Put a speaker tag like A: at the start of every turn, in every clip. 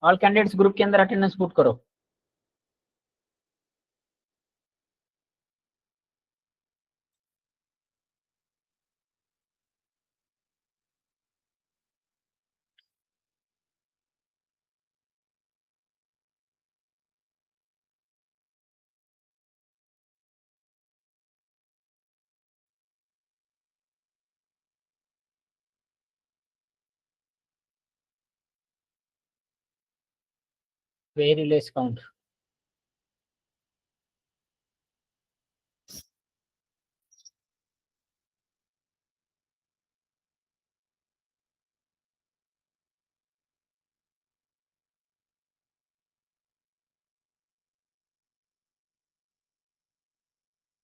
A: All candidates group के अंदर attendance put करो। Very less count.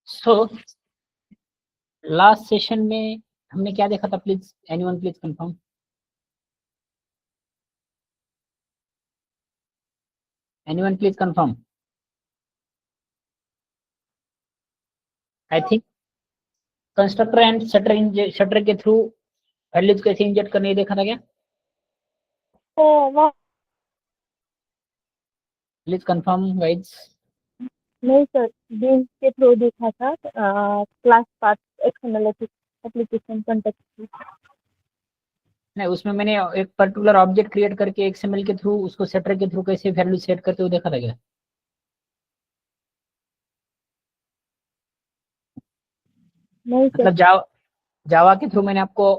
A: So last session में हमने क्या देखा था? Please anyone please confirm. Anyone please confirm. I think constructor and shutter के थ्रू वैल्यूज कैसे इंजेक्ट करने देखा था क्या? Please confirm guides.
B: नहीं सर, बीन्स के थ्रू देखा था, class path XML application context.
A: नहीं, उसमें मैंने एक पर्टिकुलर ऑब्जेक्ट क्रिएट करके एक्सएमएल के थ्रू उसको सेटर के थ्रू कैसे वैल्यू सेट करते हुए देखा था क्या?
B: नहीं सर।
A: मतलब जावा के थ्रू मैंने आपको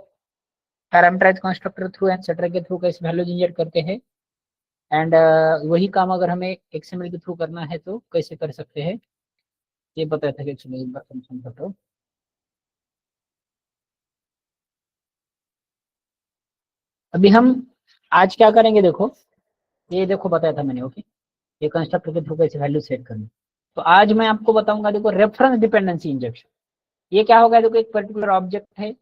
A: parameterise constructor through and setter के थ्रू कैसे वैल्यूज इंजेक्ट करते हैं, एंड वही काम अगर हमें एक्सएमएल के थ्रू करना है तो कैसे कर सकते हैं, ये बताया था कि एक्चुअली एक बार कंफर्म करता हूँ। अभी हम आज क्या करेंगे देखो, ये देखो बताया था मैंने, ओके, ये कंस्ट्रक्टर के थ्रू कैसे वैल्यू सेट करनी। तो आज मैं आपको बताऊंगा, देखो रेफरेंस डिपेंडेंसी इंजेक्शन। ये क्या होगा? देखो एक पर्टिकुलर ऑब्जेक्ट है,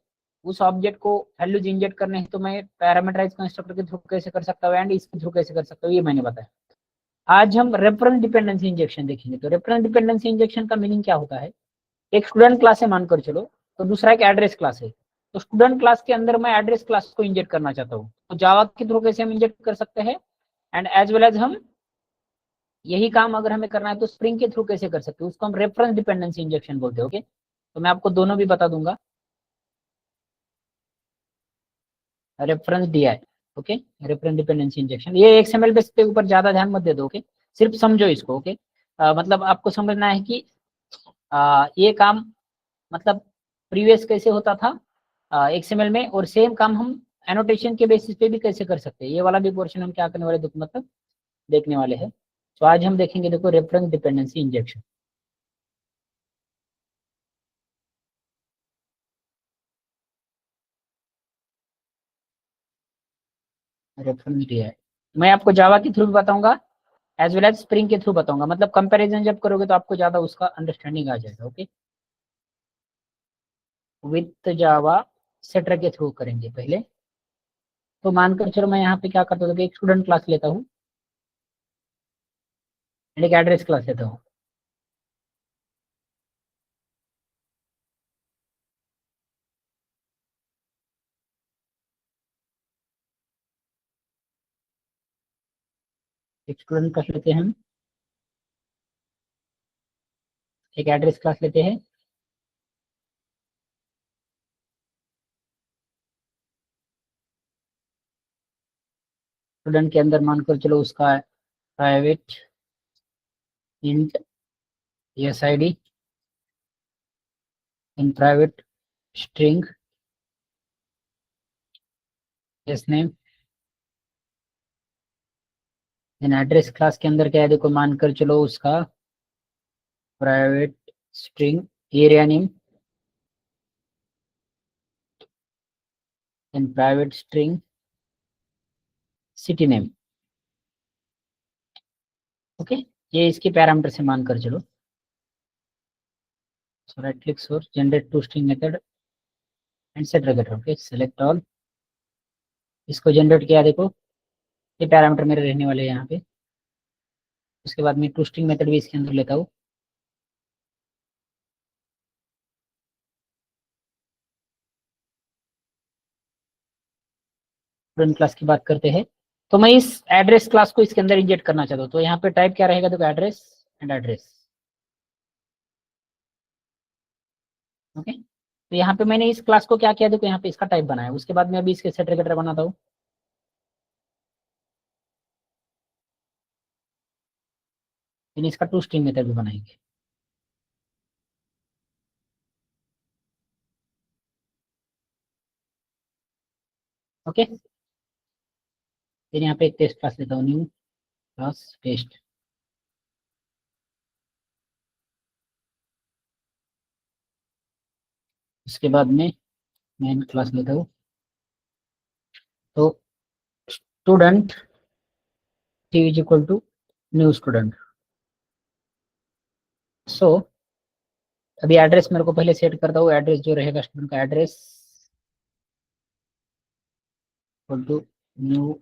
A: उस ऑब्जेक्ट को वैल्यूज इंजेक्ट करने हैं तो मैं पैरामीटराइज कंस्ट्रक्टर के थ्रू कैसे कर सकता हूँ एंड इसके थ्रू कैसे कर सकता हूँ, ये मैंने बताया। आज हम रेफरेंस डिपेंडेंसी इंजेक्शन देखेंगे। तो रेफरेंस डिपेंडेंसी इंजेक्शन का मीनिंग क्या होता है? एक स्टूडेंट क्लास है मानकर चलो, तो दूसरा एक एड्रेस क्लास है। तो स्टूडेंट क्लास के अंदर मैं एड्रेस क्लास को इंजेक्ट करना चाहता हूँ, तो जावा के थ्रू कैसे हम इंजेक्ट कर सकते हैं, एंड एज वेल एज हम यही काम अगर हमें करना है तो स्प्रिंग के थ्रू कैसे कर सकते हैं, उसको हम रेफरेंस डिपेंडेंसी इंजेक्शन बोलते हैं। ओके, तो मैं आपको दोनों भी बता दूंगा। Reference DI, okay, reference dependency injection, ये एक्सएमएल बेस के ऊपर ज्यादा ध्यान मत दे दो, ओके, सिर्फ समझो इसको, ओके। मतलब आपको समझना है कि ये काम मतलब प्रीवियस कैसे होता था एक्सएमएल में, और सेम काम हम एनोटेशन के बेसिस पे भी कैसे कर सकते हैं, ये वाला भी पोर्शन हम क्या करने वाले मतलब देखने वाले हैं। तो आज हम देखेंगे, देखो reference dependency injection. Reference DI मैं आपको जावा के थ्रू भी बताऊंगा, एज वेल एज स्प्रिंग के थ्रू बताऊंगा। मतलब कंपैरिजन जब करोगे तो आपको ज्यादा उसका अंडरस्टैंडिंग आ जाएगा, ओके। विथ जावा सेटर के थ्रू करेंगे पहले। तो मानकर चलो मैं यहाँ पे क्या करता हूँ कि एक स्टूडेंट क्लास लेता हूँ, एक एड्रेस क्लास लेता हूँ। एक स्टूडेंट क्लास लेते हैं हम, एक एड्रेस क्लास लेते हैं, स्टूडेंट के अंदर मानकर चलो उसका private int S I D in private string S name. In address class के अंदर क्या है, देखो मानकर चलो उसका private string area name in private string city name, okay. ये इसके पैरामीटर से मानकर चलो। So right click source, generate toString method and set regetter, okay, select all। इसको जनरेट किया, देखो ये पैरामीटर मेरे रहने वाले हैं यहाँ पे। उसके बाद मैं toString मेथड भी इसके अंदर लेता हूँ। स्टूडेंट क्लास की बात करते हैं, तो मैं इस एड्रेस क्लास को इसके अंदर इंजेक्ट करना चाहता हूँ, तो यहाँ पे टाइप क्या रहेगा, देखो एड्रेस एंड एड्रेस। ओके, तो यहाँ पे मैंने इस क्लास को क्या किया, देखो यहाँ पे इसका टाइप बनाया, उसके बाद मैं अभी इसके सेट रेगुलर बनाता हूँ। फिर इसका टू स्ट्रिंग मेथड भी बनाएंगे। ओके, फिर यहाँ पे एक टेस्ट क्लास लेता हूँ, न्यू क्लास टेस्ट। उसके बाद में मेन क्लास लेता हूँ, तो student t is equal to new student. So अभी एड्रेस मेरे को पहले सेट करता हूँ, एड्रेस जो रहेगा स्टूडेंट का address equal to new.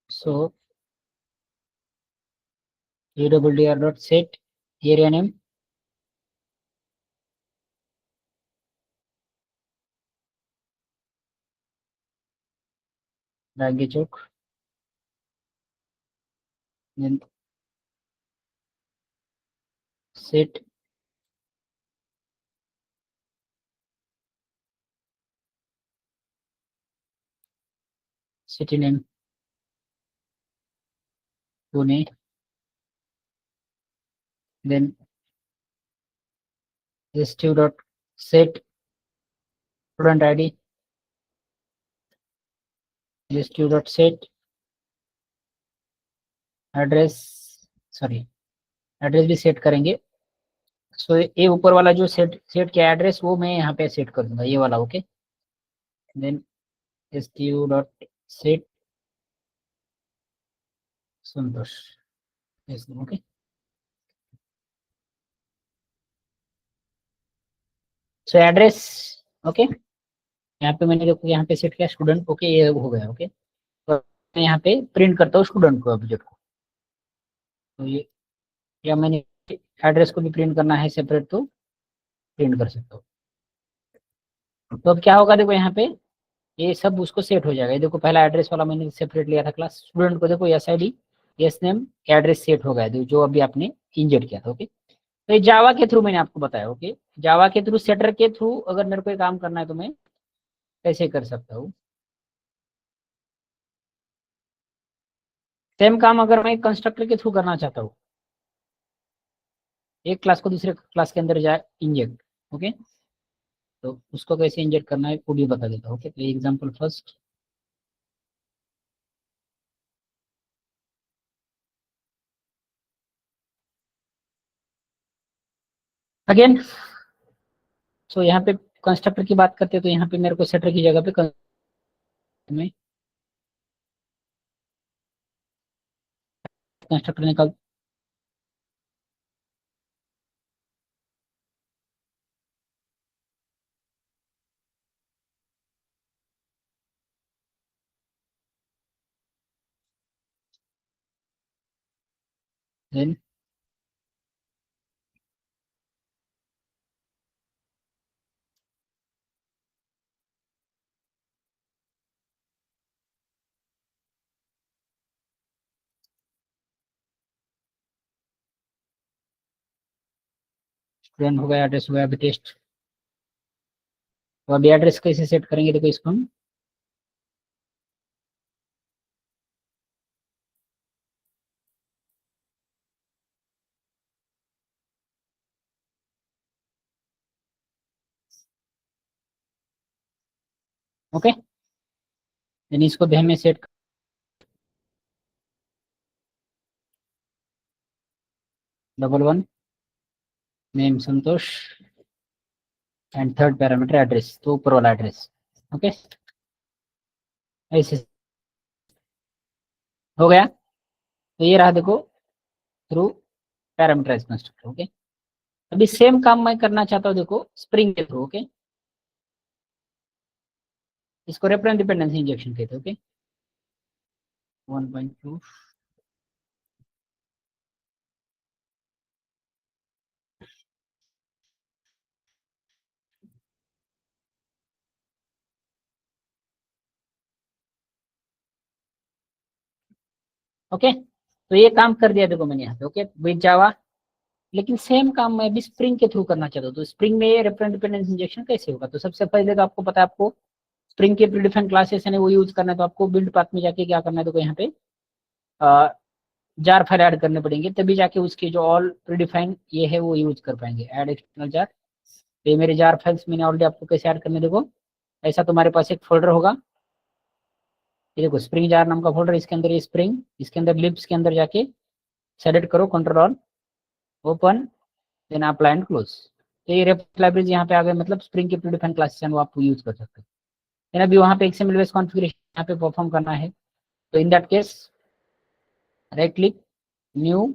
A: So AWDR dot set area name Ragi Chowk, then set city name Pune, then stu dot set student ID, stu dot set address, sorry address भी set करेंगे। सो ये ऊपर वाला जो set set किया address वो मैं यहाँ पे सेट कर दूंगा, ये वाला। Okay, then stu dot set Santosh. Okay, so address. Okay, यहाँ पे मैंने देखो यहाँ पे सेट किया स्टूडेंट। ओके, ये हो गया। ओके, तो मैं यहाँ पे प्रिंट करता हूँ स्टूडेंट को, ऑब्जेक्ट को। तो ये, या मैंने एड्रेस को भी प्रिंट करना है सेपरेट, तो प्रिंट कर सकता हूँ। तो अब क्या होगा, देखो यहाँ पे ये सब उसको सेट हो जाएगा। ये देखो पहला एड्रेस वाला मैंने सेपरेट लिया था क्लास, स्टूडेंट को देखो SID yes name address set हो गया जो अभी आपने इंजर्ट किया था। ओके, तो ये जावा के थ्रू मैंने आपको बताया। ओके, जावा के थ्रू सेटर के थ्रू अगर मेरे को ये काम करना है तो मैं कैसे कर सकता हूँ। सेम काम अगर मैं कंस्ट्रक्टर के थ्रू करना चाहता हूँ, एक क्लास को दूसरे क्लास के अंदर जाए इंजेक्ट। ओके, तो उसको कैसे इंजेक्ट करना है वो भी बता देता हूँ। ओके, तो एग्जाम्पल फर्स्ट, अगेन। सो यहाँ पे कंस्ट्रक्टर की बात करते हैं, तो यहाँ पे मेरे को सेटर की जगह पे में कंस्ट्रक्टर निकाल, देन स्टूडेंट हो गया, एड्रेस हो गया, अभी टेस्ट। तो अभी एड्रेस कैसे सेट करेंगे, देखो इसको हम, ओके, देन इसको भी हमें set, double one name Santosh and third parameter address, तो ऊपर वाला एड्रेस। ओके, ऐसे हो गया। तो ये रहा देखो थ्रू पैरामीटराइज कंस्ट्रक्टर। ओके, अभी सेम काम मैं करना चाहता हूँ, देखो स्प्रिंग के थ्रू। ओके, इसको रेफरेंस डिपेंडेंसी इंजेक्शन कहते हैं। ओके, 1.2, ओके, तो ये काम कर दिया देखो मैंने यहाँ पे, ओके विद जावा। लेकिन सेम काम मैं भी स्प्रिंग के थ्रू करना चाहता हूँ, तो स्प्रिंग में ये रेफरेंस डिपेंडेंस इंजेक्शन कैसे होगा? तो सबसे पहले तो आपको पता है, आपको स्प्रिंग के प्रीडिफाइंड क्लासेस है वो यूज करना है, तो आपको बिल्ड पाथ में जाके क्या करना है, देखो यहाँ पे जार फाइल ऐड करने पड़ेंगे, तभी जाके उसके जो ऑल प्रीडिफाइंड ये है वो यूज कर पाएंगे। ऐड एक्सटर्नल जार, तो ये मेरे जार फाइल्स मैंने ऑलरेडी आपको कैसे ऐड करने, देखो ऐसा तुम्हारे पास एक फोल्डर होगा, ये देखो स्प्रिंग जार नाम का फोल्डर, इसके अंदर ये स्प्रिंग, इसके अंदर लिप्स के अंदर जाके सेलेक्ट करो, control all, open, then apply and close. तो ये रेफ लाइब्रेरीज यहाँ पे आ गए, मतलब स्प्रिंग के प्रीडिफाइंड क्लासेस हैं वो आप यूज कर सकते हो। देन अभी वहाँ पे एक्सएमएल बेस्ड कॉन्फ़िगरेशन यहाँ पे परफॉर्म करना है, तो in that case right click, new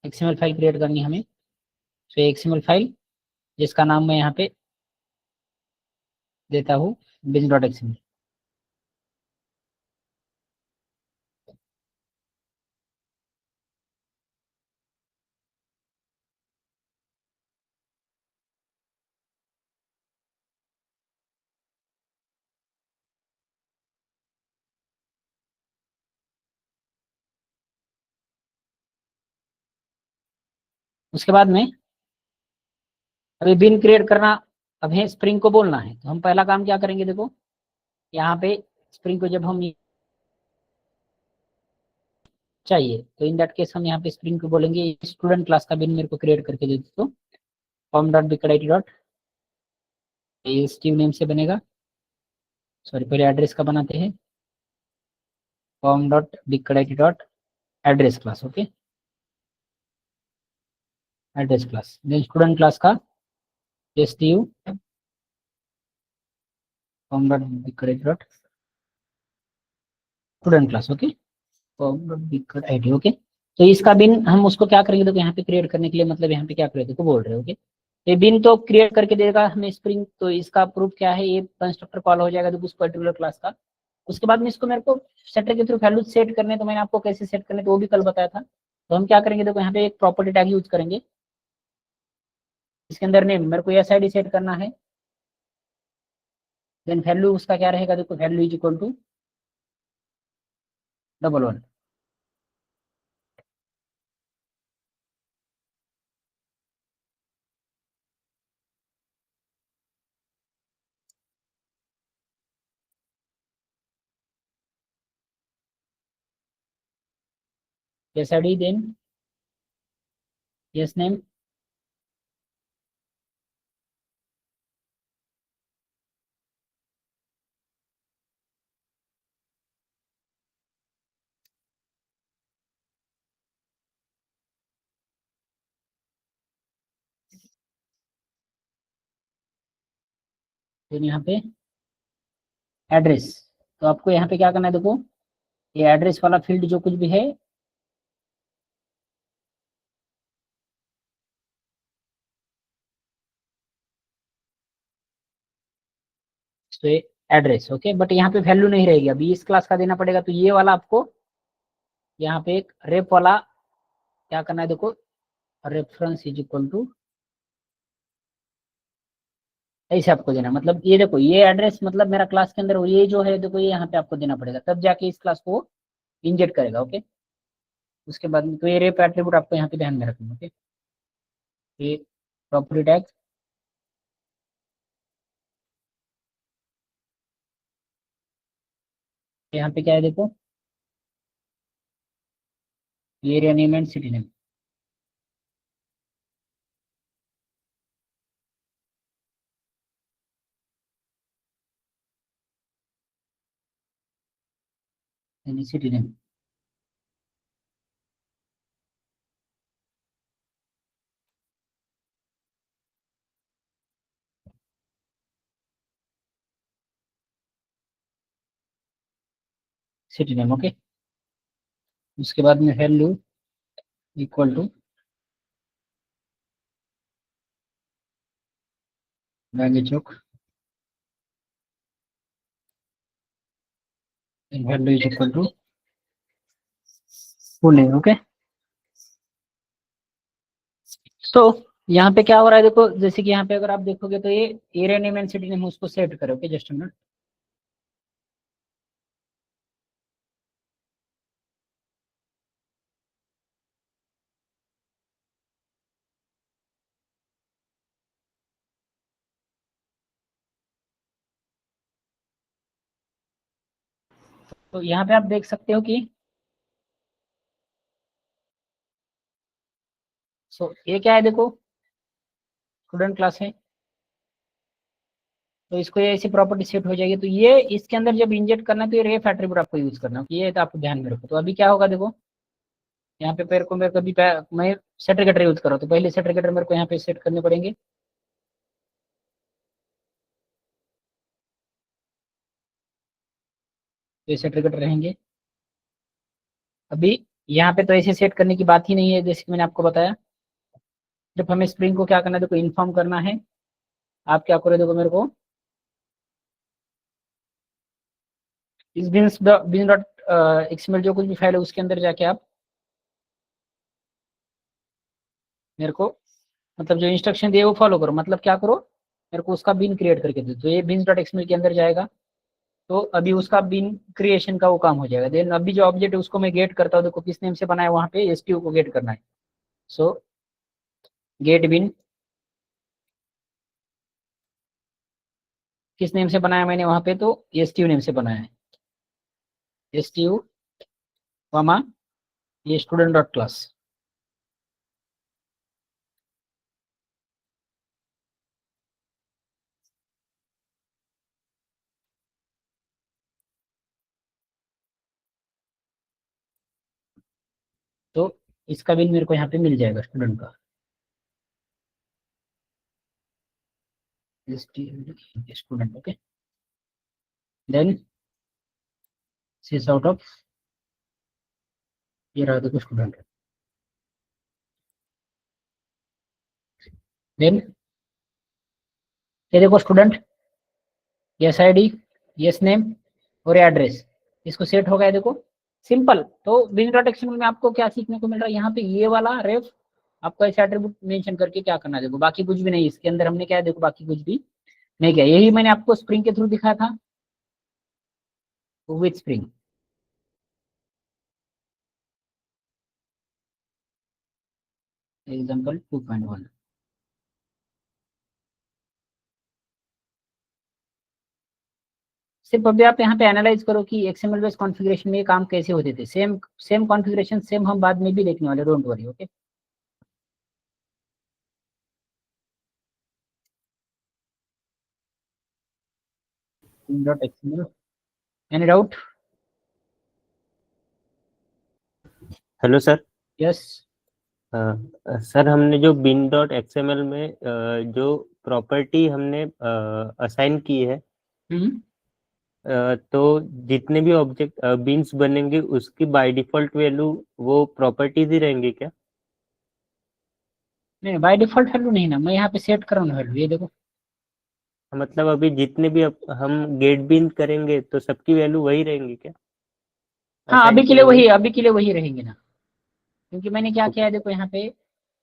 A: XML file create करनी है हमें। तो एक्सएमएल फाइल जिसका नाम मैं यहाँ पे देता हूँ bin.xml। उसके बाद में अभी बिन क्रिएट करना, अब है स्प्रिंग को बोलना है, तो हम पहला काम क्या करेंगे, देखो यहाँ पे स्प्रिंग को जब हम चाहिए, तो इन दैट केस हम यहाँ पे स्प्रिंग को बोलेंगे स्टूडेंट क्लास का बिन मेरे को क्रिएट करके दे दो, फॉर्म डॉट बिकडाइटी डॉट, ये स्टीव नेम से बनेगा, सॉरी पहले एड्रेस का बनाते हैं, फॉर्म डॉट बिकडाइटी dot address class, okay address class, then student class का स्टीव फॉर्म डॉट बिकडाइटी dot student class, okay form dot बिकडाइटी, ओके। तो इसका बिन हम उसको क्या करेंगे, देखो यहाँ पे क्रिएट करने के लिए, मतलब यहाँ पे क्या करेंगे को बोल रहे हो, ओके। ये बिन तो क्रिएट करके देगा हमें स्प्रिंग, तो इसका प्रूफ क्या है, ये कंस्ट्रक्टर कॉल हो जाएगा देखो उस पर्टिकुलर क्लास का। उसके बाद में इसको मेरे को सेटर के थ्रू वैल्यू सेट करने, तो मैंने आपको कैसे सेट करने तो वो भी कल बताया था। तो हम क्या करेंगे, देखो यहाँ पे एक प्रॉपर्टी टैग यूज करेंगे, इसके अंदर नेम मेरे को एस आई डी सेट करना है, देन वैल्यू उसका क्या रहेगा, देखो value is equal to double 1, S I D then yes name, then यहाँ पे एड्रेस। तो आपको यहाँ पे क्या करना है, देखो ये एड्रेस वाला फील्ड जो कुछ भी है, तो ये एड्रेस, ओके, बट यहाँ पे वैल्यू नहीं रहेगी, अभी इस क्लास का देना पड़ेगा, तो ये वाला आपको यहाँ पे एक रेप वाला क्या करना है, देखो रेफरेंस इज इक्वल टू ऐसे आपको देना, मतलब ये देखो ये एड्रेस मतलब मेरा क्लास के अंदर ये जो है देखो ये यहाँ पे आपको देना पड़ेगा, तब जाके इस क्लास को इंजेक्ट करेगा, ओके। उसके बाद में तो ये रेप एट्रीब्यूट आपको यहाँ पे ध्यान में रखना, ओके। ये प्रॉपर्टी टैग, यहाँ पे क्या है देखो, area name and city name, यानी city name, city name, okay. उसके बाद में वैल्यू इक्वल टू लैंग्वेज चौक, value is equal to Pune, okay. तो यहाँ पे क्या हो रहा है देखो, जैसे कि यहाँ पे अगर आप देखोगे तो ये area name and city name उसको सेट करो, ओके जस्ट अ मिनट। तो यहाँ पे आप देख सकते हो कि ये क्या है, देखो स्टूडेंट क्लास है, तो इसको ये ऐसी प्रॉपर्टी सेट हो जाएगी। तो ये इसके अंदर जब इंजेक्ट करना है तो ये रेफ एट्रीब्यूट आपको यूज करना है, ये तो आपको ध्यान में रखो। तो अभी क्या होगा देखो, यहाँ पे पैर को मेरे को भी मैं सेटर गेटर यूज कर रहा हूँ, तो पहले सेटर गेटर मेरे को यहाँ पे सेट करने पड़ेंगे। तो ये सेटर गेटर रहेंगे। अभी यहाँ पे तो ऐसे सेट करने की बात ही नहीं है, जैसे कि मैंने आपको बताया। जब हमें स्प्रिंग को क्या करना है, देखो इन्फॉर्म करना है। आप क्या करो, देखो मेरे को इस बिन्स बिन डॉट एक्सएमएल जो कुछ भी फाइल है उसके अंदर जाके आप मेरे को मतलब जो इंस्ट्रक्शन दिए वो फॉलो करो। मतलब क्या करो, मेरे को उसका बिन क्रिएट करके दो। तो ये बिन्स डॉट एक्सएमएल के अंदर जाएगा, तो अभी उसका बिन क्रिएशन का वो काम हो जाएगा। देन अभी जो ऑब्जेक्ट है उसको मैं गेट करता हूँ, देखो किस नेम से बनाया, वहाँ पे एसटीयू को गेट करना है। सो गेट बिन किस नेम से बनाया मैंने वहाँ पे, तो एसटीयू नेम से बनाया है, एसटीयू वामा ये स्टूडेंट डॉट क्लास। तो इसका बिन मेरे को यहाँ पे मिल जाएगा स्टूडेंट का, student. Okay, then sysout of ये रहा देखो स्टूडेंट। देन ये देखो student, yes ID, yes name और एड्रेस, इसको सेट हो गया देखो, सिंपल। तो बिजनेस डॉट एक्सएमएल में आपको क्या सीखने को मिल रहा है, यहाँ पे ये वाला रेफ आपको ऐसे एट्रीब्यूट मेंशन करके क्या करना है, देखो बाकी कुछ भी नहीं इसके अंदर हमने क्या है, देखो बाकी कुछ भी नहीं किया। यही मैंने आपको स्प्रिंग के थ्रू दिखाया था विथ स्प्रिंग। एग्जाम्पल 2.1। सिर्फ अभी आप यहाँ पे एनालाइज करो कि एक्सएमएल बेस्ड कॉन्फ़िगरेशन में ये काम कैसे होते थे। सेम सेम कॉन्फ़िगरेशन सेम हम बाद में भी देखने वाले, don't worry. Okay, dot XML, any doubt?
C: Hello sir.
A: Yes.
C: Sir हमने जो बिन डॉट एक्सएमएल में जो प्रॉपर्टी हमने असाइन की है, तो जितने भी ऑब्जेक्ट बीन्स बनेंगे उसकी बाय डिफॉल्ट वैल्यू वो प्रॉपर्टीज ही रहेंगे क्या?
A: नहीं, बाय डिफॉल्ट वैल्यू नहीं ना, मैं यहाँ पे सेट कर रहा हूँ वैल्यू, ये देखो।
C: मतलब अभी जितने भी हम गेट बीन करेंगे तो सबकी वैल्यू वही रहेंगी क्या?
A: हाँ,
C: असाइन
A: अभी के
C: की
A: लिए
C: हुई।
A: वही, अभी के लिए वही रहेंगे ना, क्योंकि मैंने क्या किया है देखो यहाँ पे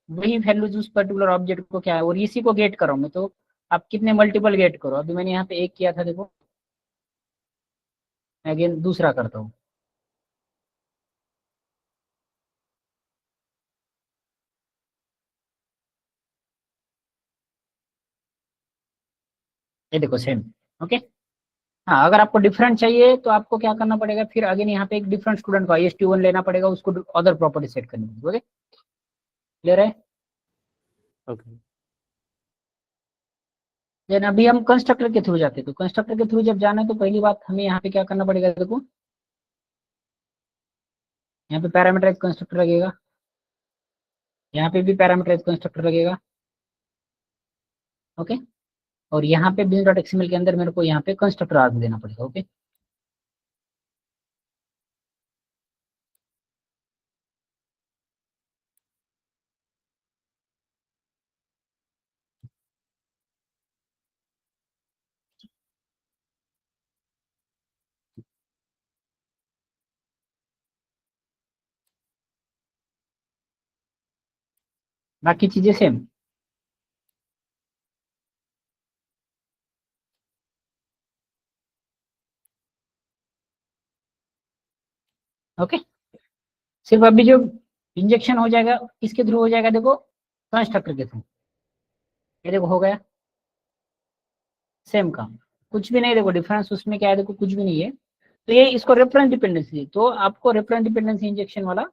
A: वही वैल्यूज उस पर्टिकुलर ऑब्जेक्ट को क्या है और इसी को गेट करो मैं। तो आप कितने मल्टीपल गेट करो, अभी मैंने यहाँ पे एक किया था देखो, अगेन दूसरा करता हूँ। ये देखो सेम। ओके, हाँ, अगर आपको डिफरेंट चाहिए तो आपको क्या करना पड़ेगा, फिर अगेन यहाँ पे एक डिफरेंट स्टूडेंट का IST1 लेना पड़ेगा, उसको अदर प्रॉपर्टी सेट करनी पड़ेगी। ओके, क्लियर है?
C: ओके।
A: देन अभी हम कंस्ट्रक्टर के थ्रू जाते हैं। तो कंस्ट्रक्टर के थ्रू जब जाना है तो पहली बात हमें यहाँ पे क्या करना पड़ेगा, देखो यहाँ पे पैरामीटराइज कंस्ट्रक्टर लगेगा, यहाँ पे भी पैरामीटराइज कंस्ट्रक्टर लगेगा। ओके, और यहाँ पे बिन डॉट एक्सएमएल के अंदर मेरे को यहाँ पे कंस्ट्रक्टर आर्ग देना पड़ेगा। ओके, बाकी चीजें सेम। ओके, सिर्फ अभी जो इंजेक्शन हो जाएगा किसके थ्रू हो जाएगा, देखो कंस्ट्रक्टर के थ्रू। ये देखो हो गया, सेम काम, कुछ भी नहीं। देखो डिफरेंस उसमें क्या है, देखो कुछ भी नहीं है। तो ये इसको रेफरेंस डिपेंडेंसी, तो आपको रेफरेंस डिपेंडेंसी इंजेक्शन वाला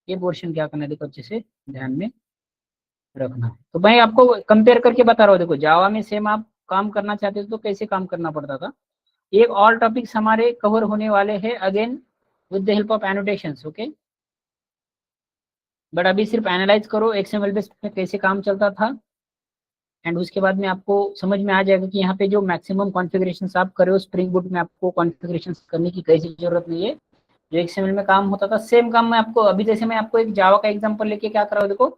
A: ये पोर्शन क्या करना है देखो, अच्छे से ध्यान में रखना है। तो भाई आपको कंपेयर करके बता रहा हूँ, देखो जावा में सेम आप काम करना चाहते हो तो कैसे काम करना पड़ता था। एक ऑल टॉपिक्स हमारे कवर होने वाले हैं again with the help of annotations, okay. But अभी सिर्फ एनालाइज करो एक्सएमएल बेस में कैसे काम चलता था, एंड उसके बाद में आपको समझ में आ जाएगा कि यहाँ पे जो मैक्सिमम कॉन्फ़िगरेशंस आप कर रहे हो स्प्रिंग बूट में, आपको कॉन्फ़िगरेशंस करने की कैसी जरूरत नहीं है। जो एक्सएमएल में काम होता था सेम काम मैं आपको अभी, जैसे मैं आपको एक जावा का एग्जांपल लेके क्या कर रहा हूँ देखो,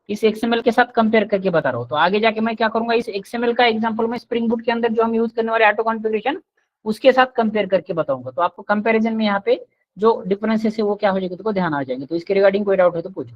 A: इस एक्सएमएल के साथ कंपेयर करके बता रहा हूँ। तो आगे जाके मैं क्या करूंगा, इस एक्सएमएल का एग्जांपल में स्प्रिंग बूट के अंदर जो हम यूज करने वाले ऑटो कॉन्फ़िगरेशन उसके साथ कंपेयर करके बताऊंगा। तो आपको कंपैरिजन में यहाँ पे जो डिफरेंसेस है वो क्या हो जाएगा, तो ध्यान आ जाएंगे। तो इसके रिगार्डिंग कोई डाउट है तो पूछो।